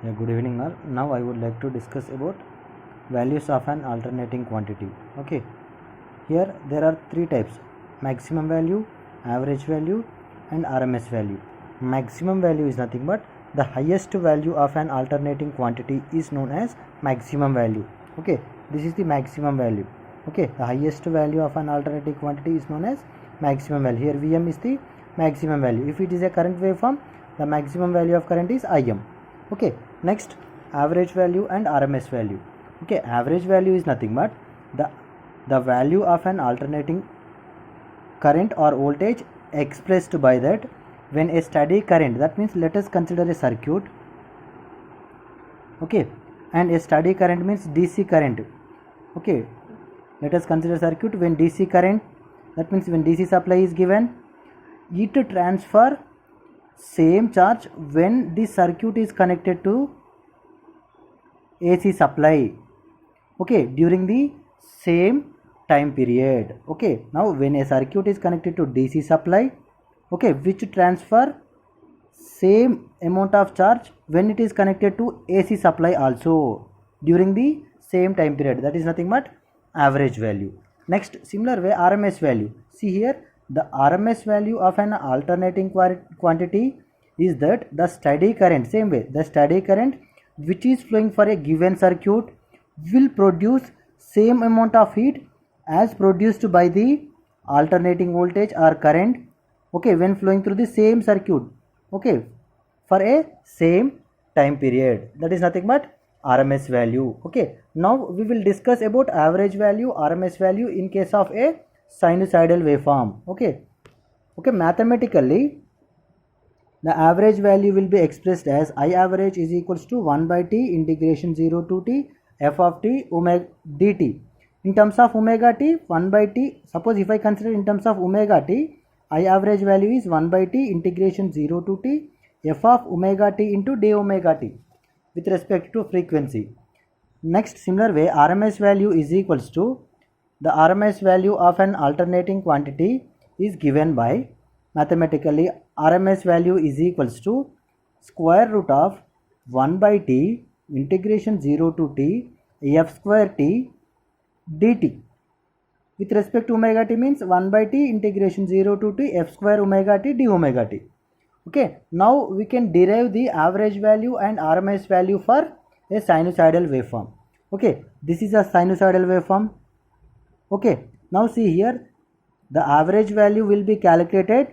Yeah, good evening all. Now I would like to discuss about values of an alternating quantity. Okay, here there are three types: maximum value, average value, and RMS value. Maximum value is nothing but the highest value of an alternating quantity is known as maximum value. Okay, this is the maximum value. Okay, the highest value of an alternating quantity is known as maximum value. Here Vm is the maximum value. If it is a current waveform, the maximum value of current is Im. Okay, next average value and RMS value. Okay, average value is nothing but the value of an alternating current or voltage expressed by that when a steady current, that means let us consider a circuit. Okay, and a steady current means DC current. Okay, let us consider circuit when DC current, that means when DC supply is given, it transfer same charge when the circuit is connected to AC supply. Okay, during the same time period. Okay, now when a circuit is connected to DC supply, okay, which transfer same amount of charge when it is connected to AC supply also during the same time period, that is nothing but average value. Next, similar way RMS value. See here, the RMS value of an alternating quantity is that the steady current, same way the steady current which is flowing for a given circuit will produce same amount of heat as produced by the alternating voltage or current, okay, when flowing through the same circuit, okay, for a same time period, that is nothing but RMS value. Okay, now we will discuss about average value, RMS value in case of a sinusoidal waveform. Okay, mathematically the average value will be expressed as I average is equals to 1 by t integration 0 to t f of t omega dt. In terms of omega t, 1 by t, suppose if I consider in terms of omega t, I average value is 1 by t integration 0 to t f of omega t into d omega t with respect to frequency. Next, similar way RMS value is equals to the RMS value of an alternating quantity is given by mathematically RMS value is equals to square root of 1 by t integration 0 to t f square t dt. With respect to omega t means 1 by t integration 0 to t f square omega t d omega t. Okay, now we can derive the average value and RMS value for a sinusoidal waveform. Okay, this is a sinusoidal waveform. Okay, now see here, the average value will be calculated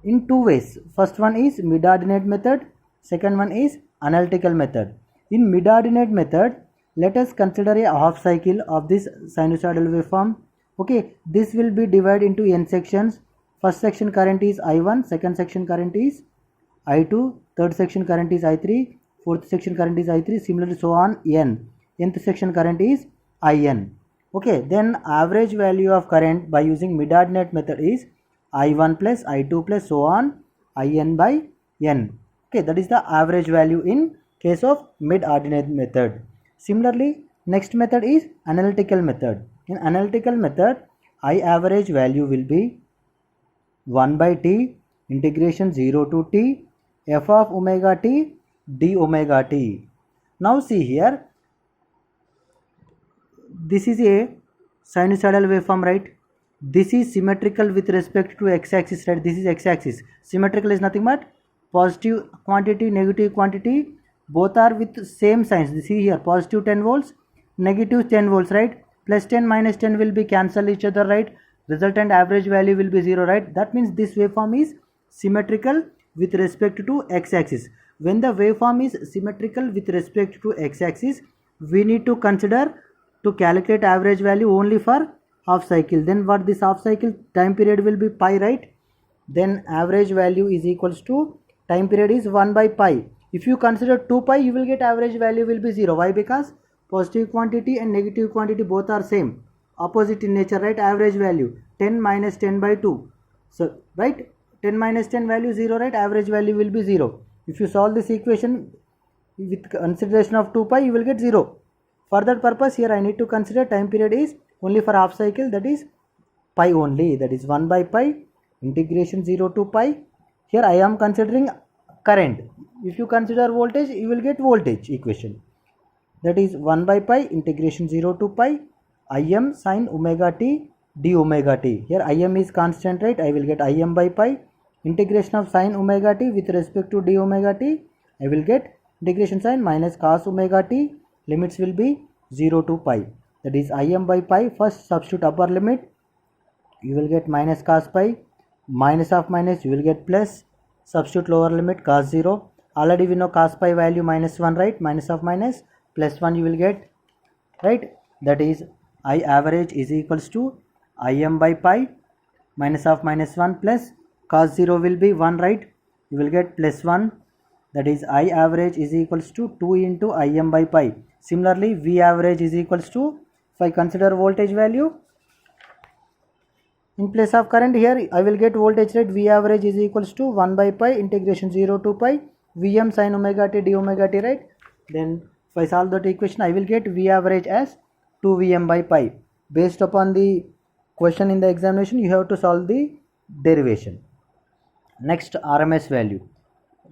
in two ways. First one is mid-ordinate method, second one is analytical method. In mid-ordinate method, let us consider a half cycle of this sinusoidal waveform. Okay, this will be divided into n sections. First section current is I1, second section current is I2, third section current is I3, fourth section current is I3, similarly so on n. Nth section current is In. Okay, then average value of current by using mid-ordinate method is I1 plus I2 plus so on In by n. Okay, that is the average value in case of mid-ordinate method. Similarly, next method is analytical method. In analytical method, I average value will be 1 by t integration 0 to t f of omega t d omega t. Now see here, this is a sinusoidal waveform, right? This is symmetrical with respect to x-axis, right? This is x-axis. Symmetrical is nothing but positive quantity, negative quantity, both are with same signs. See here, positive 10 volts, negative 10 volts, right? Plus 10 minus 10 will be cancel each other, right? Resultant average value will be 0, right? That means this waveform is symmetrical with respect to x-axis. When the waveform is symmetrical with respect to x-axis, we need to consider to calculate average value only for half cycle. Then what this half cycle time period will be pi, right? Then average value is equals to time period is 1 by pi. If you consider 2 pi, you will get average value will be 0. Why? Because positive quantity and negative quantity both are same, opposite in nature, right? Average value 10 minus 10 by 2. So, right? 10 minus 10 value 0, right? Average value will be 0. If you solve this equation with consideration of 2 pi, you will get 0. For that purpose, here I need to consider time period is only for half cycle, that is pi only, that is 1 by pi integration 0 to pi. Here I am considering current. If you consider voltage, you will get voltage equation. That is 1 by pi integration 0 to pi Im sin omega t d omega t. Here Im is constant, right? I will get Im by pi integration of sin omega t with respect to d omega t. I will get integration sin minus cos omega t. Limits will be 0 to pi. That is Im by pi. First substitute upper limit. You will get minus cos pi. Minus of minus you will get plus. Substitute lower limit cos 0. Already we know cos pi value minus 1, right? Minus of minus plus 1 you will get, right? That is I average is equals to Im by pi minus of minus 1 plus cos 0 will be 1, right? You will get plus 1. That is I average is equals to 2 into Im by pi. Similarly, V average is equals to, if I consider voltage value, in place of current here I will get voltage, right? V average is equals to 1 by pi integration 0 to pi Vm sin omega t d omega t, right? Then if I solve that equation, I will get V average as 2 Vm by pi. Based upon the question in the examination, you have to solve the derivation. Next, RMS value.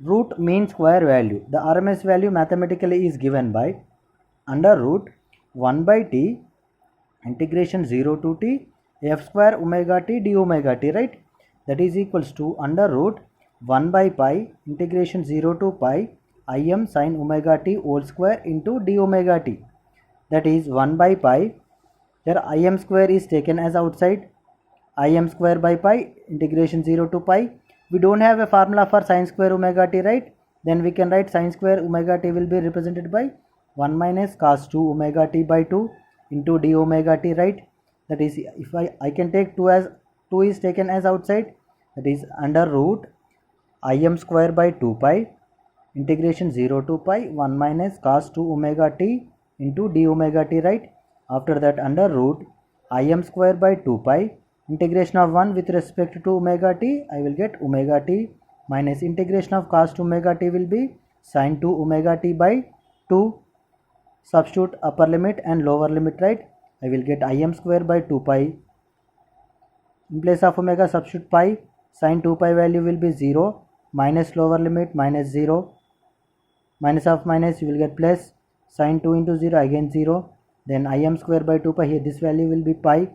Root mean square value. The RMS value mathematically is given by under root 1 by t integration 0 to t f square omega t d omega t, right? That is equals to under root 1 by pi integration 0 to pi Im sin omega t whole square into d omega t. That is 1 by pi. Here Im square is taken as outside. Im square by pi integration 0 to pi. We don't have a formula for sin square omega t, right? Then we can write sin square omega t will be represented by 1 minus cos 2 omega t by 2 into d omega t, right? That is, if I can take 2 as 2 is taken as outside. That is under root Im square by 2 pi integration 0 to pi 1 minus cos 2 omega t into d omega t, right? After that under root Im square by 2 pi integration of 1 with respect to omega t, I will get omega t minus integration of cos 2 omega t will be sin 2 omega t by 2. Substitute upper limit and lower limit, right? I will get Im square by 2 pi. In place of omega substitute pi. Sin 2 pi value will be 0 minus lower limit minus 0. Minus of minus you will get plus. Sin 2 into 0 again 0. Then Im square by 2 pi, here this value will be pi.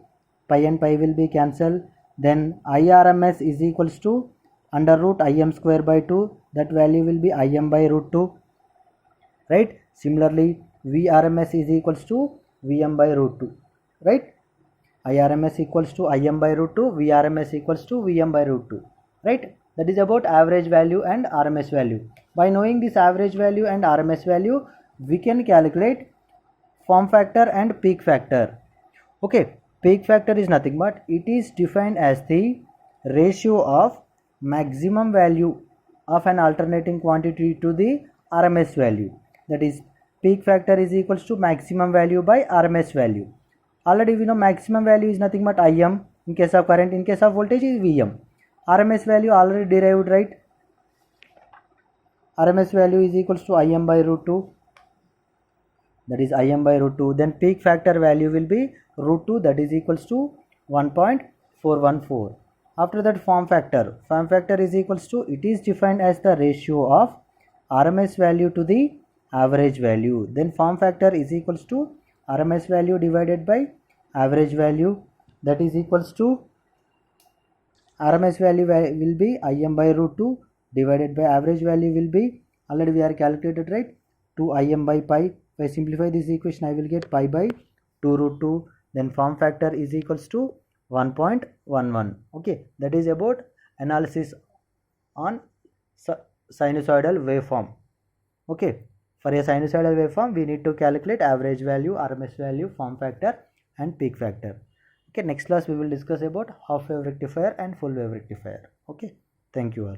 Pi and pi will be cancelled. Then IRMS is equals to under root Im square by 2. That value will be Im by root 2. Right? Similarly, VRMS is equals to Vm by root 2. Right? IRMS equals to Im by root 2. VRMS equals to Vm by root 2. Right? That is about average value and RMS value. By knowing this average value and RMS value, we can calculate form factor and peak factor. Okay, peak factor is nothing but it is defined as the ratio of maximum value of an alternating quantity to the RMS value. That is, peak factor is equals to maximum value by RMS value. Already we know maximum value is nothing but Im in case of current, in case of voltage is Vm. RMS value already derived, right? RMS value is equals to Im by root 2. That is Im by root 2. Then peak factor value will be root 2, that is equals to 1.414. After that form factor. Form factor is equals to, it is defined as the ratio of RMS value to the average value. Then form factor is equals to RMS value divided by average value. That is equals to RMS value will be Im by root 2 divided by average value will be, already we are calculated, right? 2 Im by pi. If I simplify this equation, I will get pi by 2 root 2. Then form factor is equals to 1.11. Okay, that is about analysis on sinusoidal waveform. Okay, for a sinusoidal waveform, we need to calculate average value, RMS value, form factor and peak factor. Okay, next class we will discuss about half wave rectifier and full wave rectifier. Okay, thank you all.